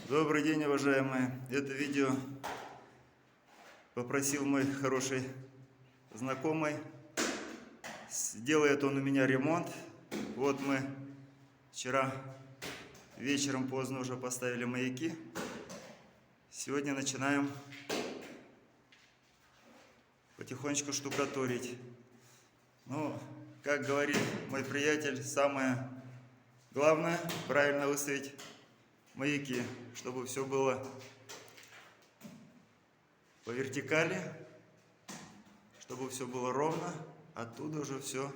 Добрый день, уважаемые! Это видео попросил мой хороший знакомый. Делает он у меня ремонт. Вот мы вчера вечером поздно уже поставили маяки. Сегодня начинаем потихонечку штукатурить. Ну, как говорит мой приятель, самое главное правильно выставить маяки, чтобы все было по вертикали, чтобы все было ровно, оттуда уже все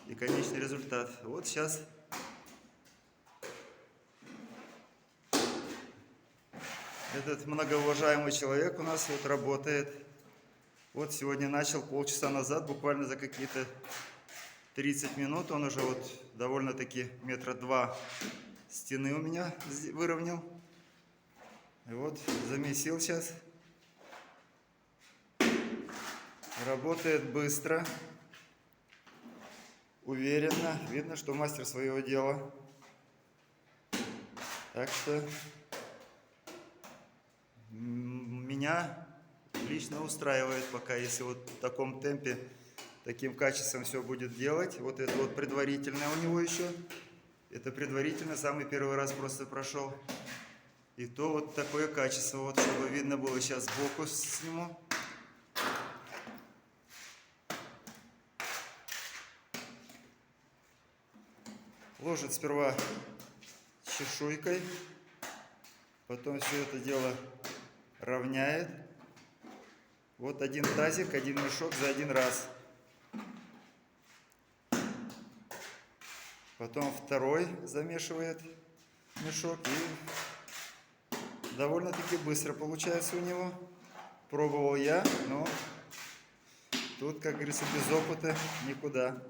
и конечный результат. Вот сейчас этот многоуважаемый человек у нас вот работает. Вот сегодня начал полчаса назад, буквально за какие-то 30 минут он уже вот довольно-таки метра 2 стены у меня выровнял. И вот замесил сейчас. Работает быстро, уверенно. Видно, что мастер своего дела. Так что меня лично устраивает пока, если вот в таком темпе, таким качеством все будет делать. Вот это вот предварительное у него еще. Это предварительно, самый первый раз просто прошел. И то вот такое качество, вот чтобы видно было, сейчас сбоку сниму. Ложит сперва чешуйкой, потом все это дело равняет. Вот один тазик, один мешок за один раз. Потом второй замешивает мешок, и довольно-таки быстро получается у него. Пробовал я, но тут, как говорится, без опыта никуда.